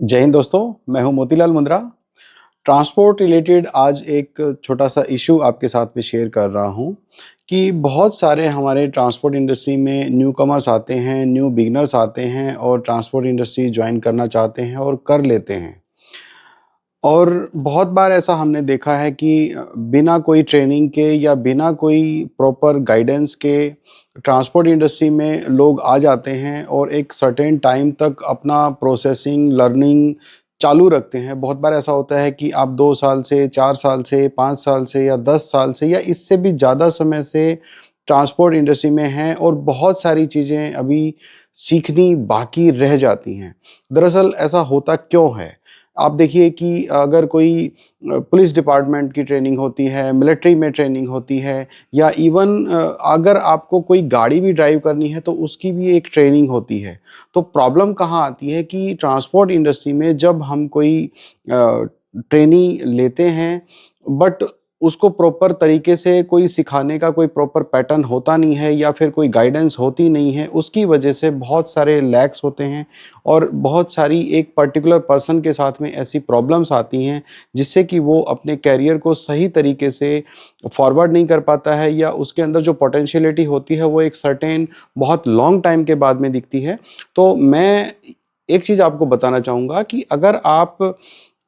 जय हिंद दोस्तों, मैं हूं मोतीलाल मुंद्रा। ट्रांसपोर्ट रिलेटेड आज एक छोटा-सा इश्यू आपके साथ में शेयर कर रहा हूं कि बहुत सारे हमारे ट्रांसपोर्ट इंडस्ट्री में न्यूकमर्स आते हैं, न्यू बिगिनर्स आते हैं और ट्रांसपोर्ट इंडस्ट्री जॉइन करना चाहते हैं और कर लेते हैं। और बहुत बार ऐसा हमने देखा है कि बिना कोई ट्रेनिंग के या बिना कोई प्रॉपर गाइडेंस के ट्रांसपोर्ट इंडस्ट्री में लोग आ जाते हैं और एक सर्टेन टाइम तक अपना प्रोसेसिंग, लर्निंग चालू रखते हैं। बहुत बार ऐसा होता है कि आप 2 साल से, 4 साल से, 5 साल से या 10 साल से या इससे भी ज़्यादा समय से ट्रांसपोर्ट इंडस्ट्री में हैं और बहुत सारी चीज़ें अभी सीखनी बाकी रह जाती हैं। दरअसल ऐसा होता क्यों है? आप देखिए कि अगर कोई पुलिस डिपार्टमेंट की ट्रेनिंग होती है, मिलिट्री में ट्रेनिंग होती है या इवन अगर आपको कोई गाड़ी भी ड्राइव करनी है तो उसकी भी एक ट्रेनिंग होती है। तो प्रॉब्लम कहाँ आती है कि ट्रांसपोर्ट इंडस्ट्री में जब हम कोई ट्रेनी लेते हैं बट उसको प्रॉपर तरीके से कोई सिखाने का कोई प्रॉपर पैटर्न होता नहीं है या फिर कोई गाइडेंस होती नहीं है, उसकी वजह से बहुत सारे लैग्स होते हैं और बहुत सारी एक पर्टिकुलर पर्सन के साथ में ऐसी प्रॉब्लम्स आती हैं जिससे कि वो अपने करियर को सही तरीके से फॉरवर्ड नहीं कर पाता है या उसके अंदर जो पोटेंशियलिटी होती है वो एक सर्टेन बहुत लॉन्ग टाइम के बाद में दिखती है। तो मैं एक चीज़ आपको बताना चाहूँगा कि अगर आप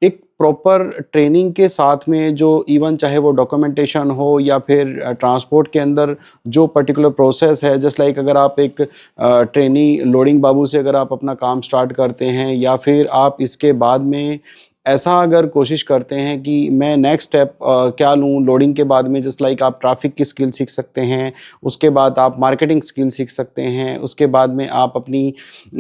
एक प्रॉपर ट्रेनिंग के साथ में जो इवन चाहे वो डॉक्यूमेंटेशन हो या फिर ट्रांसपोर्ट के अंदर जो पर्टिकुलर प्रोसेस है, जस्ट लाइक अगर आप एक ट्रेनी लोडिंग बाबू से अगर आप अपना काम स्टार्ट करते हैं या फिर आप इसके बाद में ऐसा अगर कोशिश करते हैं कि मैं नेक्स्ट स्टेप क्या लूँ लोडिंग के बाद में, जस्ट लाइक आप ट्रैफिक की स्किल सीख सकते हैं, उसके बाद आप मार्केटिंग स्किल सीख सकते हैं, उसके बाद में आप अपनी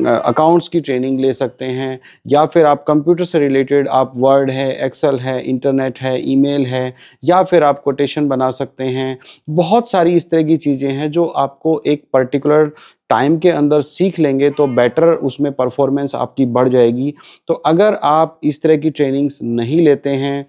अकाउंट्स की ट्रेनिंग ले सकते हैं या फिर आप कंप्यूटर से रिलेटेड आप वर्ड है, एक्सेल है, इंटरनेट है, ईमेल है या फिर आप कोटेशन बना सकते हैं। बहुत सारी इस तरह की चीज़ें हैं जो आपको एक पर्टिकुलर टाइम के अंदर सीख लेंगे तो बेटर उसमें परफॉर्मेंस आपकी बढ़ जाएगी। तो अगर आप इस तरह की ट्रेनिंग्स नहीं लेते हैं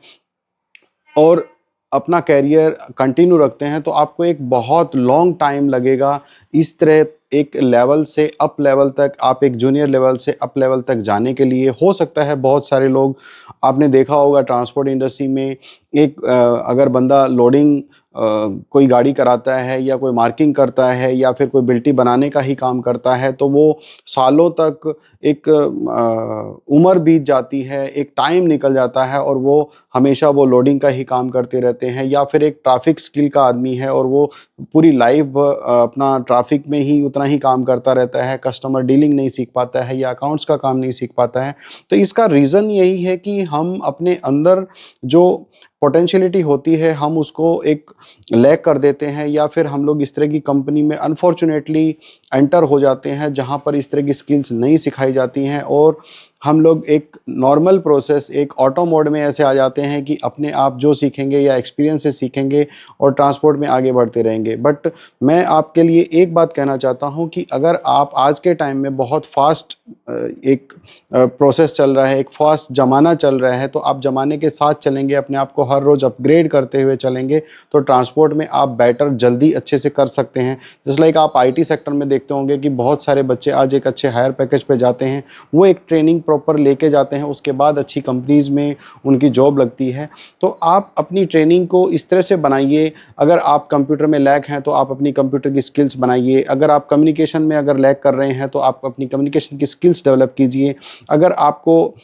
और अपना करियर कंटिन्यू रखते हैं तो आपको एक बहुत लॉन्ग टाइम लगेगा इस तरह एक लेवल से अप लेवल तक, आप एक जूनियर लेवल से अप लेवल तक जाने के लिए। हो सकता है बहुत सारे लोग आपने देखा होगा ट्रांसपोर्ट इंडस्ट्री में एक अगर बंदा लोडिंग कोई गाड़ी कराता है या कोई मार्किंग करता है या फिर कोई बिल्टी बनाने का ही काम करता है तो वो सालों तक एक उम्र बीत जाती है, एक टाइम निकल जाता है और वो हमेशा वो लोडिंग का ही काम करते रहते हैं। या फिर एक ट्रैफिक स्किल का आदमी है और वो पूरी लाइफ अपना ट्रैफिक में ही उतना ही काम करता रहता है, कस्टमर डीलिंग नहीं सीख पाता है या अकाउंट्स का काम नहीं सीख पाता है। तो इसका रीज़न यही है कि हम अपने अंदर जो पोटेंशियलिटी होती है हम उसको एक लैग कर देते हैं या फिर हम लोग इस तरह की कंपनी में अनफॉर्चुनेटली एंटर हो जाते हैं जहाँ पर इस तरह की स्किल्स नहीं सिखाई जाती हैं और हम लोग एक नॉर्मल प्रोसेस एक ऑटो मोड में ऐसे आ जाते हैं कि अपने आप जो सीखेंगे या एक्सपीरियंस से सीखेंगे और ट्रांसपोर्ट में आगे बढ़ते रहेंगे। बट मैं आपके लिए एक बात कहना चाहता हूँ कि अगर आप आज के टाइम में बहुत फास्ट एक प्रोसेस चल रहा है, एक फास्ट ज़माना चल रहा है, तो आप ज़माने के साथ चलेंगे, अपने आप को हर रोज़ अपग्रेड करते हुए चलेंगे, तो ट्रांसपोर्ट में आप बेटर जल्दी अच्छे से कर सकते हैं। जस्ट लाइक आप आईटी सेक्टर में देखते होंगे कि बहुत सारे बच्चे आज एक अच्छे हायर पैकेज पे जाते हैं, वो एक ट्रेनिंग प्रॉपर लेके जाते हैं, उसके बाद अच्छी कंपनीज़ में उनकी जॉब लगती है। तो आप अपनी ट्रेनिंग को इस तरह से बनाइए, अगर आप कंप्यूटर में लैग हैं, तो आप अपनी कंप्यूटर की स्किल्स बनाइए, अगर आप कम्युनिकेशन में अगर लैग कर रहे हैं, तो आप अपनी कम्युनिकेशन की स्किल्स डेवलप कीजिए। अगर आपको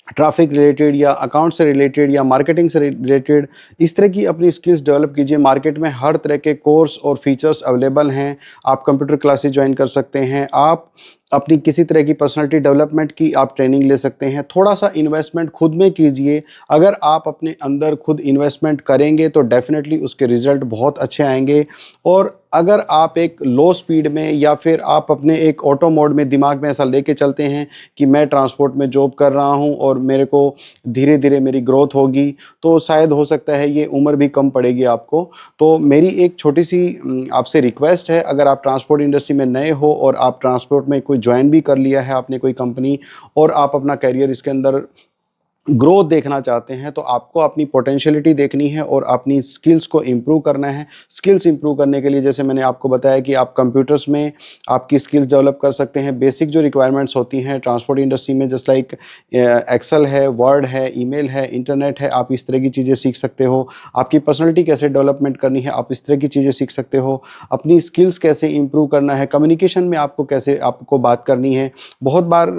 ट्रैफ़िक रिलेटेड या अकाउंट से रिलेटेड या मार्केटिंग से रिलेटेड इस तरह की अपनी स्किल्स डेवलप कीजिए। मार्केट में हर तरह के कोर्स और फीचर्स अवेलेबल हैं। आप कंप्यूटर क्लासेस जॉइन कर सकते हैं। आप अपनी किसी तरह की पर्सनैलिटी डेवलपमेंट की आप ट्रेनिंग ले सकते हैं। थोड़ा-सा इन्वेस्टमेंट खुद में कीजिए। अगर आप अपने अंदर खुद इन्वेस्टमेंट करेंगे तो डेफ़िनेटली उसके रिज़ल्ट बहुत अच्छे आएँगे। और अगर आप एक लो स्पीड में या फिर आप अपने एक ऑटो मोड में दिमाग में ऐसा लेके चलते हैं कि मैं ट्रांसपोर्ट में जॉब कर रहा हूँ और मेरे को धीरे-धीरे मेरी ग्रोथ होगी, तो शायद हो सकता है ये उम्र भी कम पड़ेगी आपको। तो मेरी एक छोटी-सी आपसे रिक्वेस्ट है, अगर आप ट्रांसपोर्ट इंडस्ट्री में नए हो और आप ट्रांसपोर्ट में कोई जॉइन भी कर लिया है आपने कोई कंपनी और आप अपना करियर इसके अंदर ग्रोथ देखना चाहते हैं, तो आपको अपनी पोटेंशियलिटी देखनी है और अपनी स्किल्स को इम्प्रूव करना है। स्किल्स इम्प्रूव करने के लिए जैसे मैंने आपको बताया कि आप कंप्यूटर्स में आपकी स्किल्स डेवलप कर सकते हैं। बेसिक जो रिक्वायरमेंट्स होती हैं ट्रांसपोर्ट इंडस्ट्री में, जस्ट लाइक एक्सेल है, वर्ड है, ईमेल है, इंटरनेट है, आप इस तरह की चीज़ें सीख सकते हो। आपकी पर्सनैलिटी कैसे डेवलपमेंट करनी है, आप इस तरह की चीज़ें सीख सकते हो। अपनी स्किल्स कैसे इम्प्रूव करना है, कम्युनिकेशन में आपको कैसे आपको बात करनी है। बहुत बार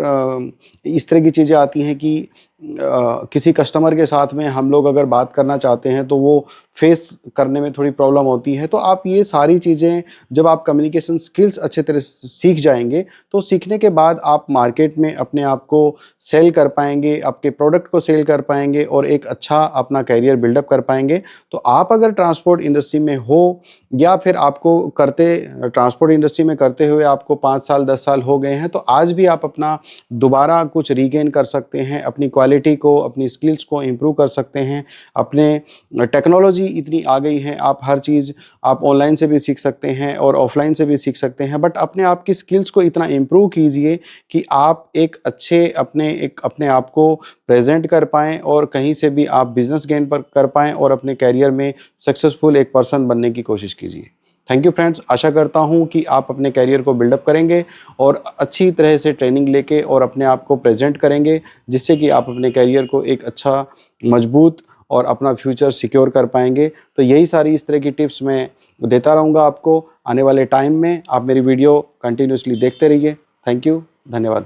इस तरह की चीज़ें आती हैं कि किसी कस्टमर के साथ में हम लोग अगर बात करना चाहते हैं तो वो फेस करने में थोड़ी प्रॉब्लम होती है। तो आप ये सारी चीज़ें जब आप कम्युनिकेशन स्किल्स अच्छे तरह से सीख जाएँगे, तो सीखने के बाद आप मार्केट में अपने आप को सेल कर पाएँगे, आपके प्रोडक्ट को सेल कर पाएँगे और एक अच्छा अपना करियर बिल्डअप कर पाएँगे। तो आप अगर ट्रांसपोर्ट इंडस्ट्री में हो या फिर आपको ट्रांसपोर्ट इंडस्ट्री में करते हुए आपको 5 साल 10 साल हो गए हैं, तो आज भी आप अपना दोबारा कुछ रीगेन कर सकते हैं, अपनी क्वालिटी को, अपनी स्किल्स को इम्प्रूव कर सकते हैं। अपने टेक्नोलॉजी इतनी आ गई है, आप हर चीज़ आप ऑनलाइन से भी सीख सकते हैं और ऑफ़लाइन से भी सीख सकते हैं। बट अपने आप की स्किल्स को इतना इम्प्रूव कीजिए कि आप अपने आप को प्रेज़ेंट कर पाएँ और कहीं से भी आप बिज़नेस गेन पर कर पाएँ और अपने करियर में सक्सेसफुल एक पर्सन बनने की कोशिश कीजिए। थैंक यू फ्रेंड्स, आशा करता हूँ कि आप अपने करियर को बिल्डअप करेंगे और अच्छी तरह से ट्रेनिंग लेके और अपने आप को प्रेज़ेंट करेंगे, जिससे कि आप अपने करियर को एक अच्छा, मजबूत और अपना फ्यूचर सिक्योर कर पाएँगे। तो यही सारी इस तरह की टिप्स मैं देता रहूँगा आपको आने वाले टाइम में। आप मेरी वीडियो कंटिन्यूअसली देखते रहिए। थैंक यू, धन्यवाद।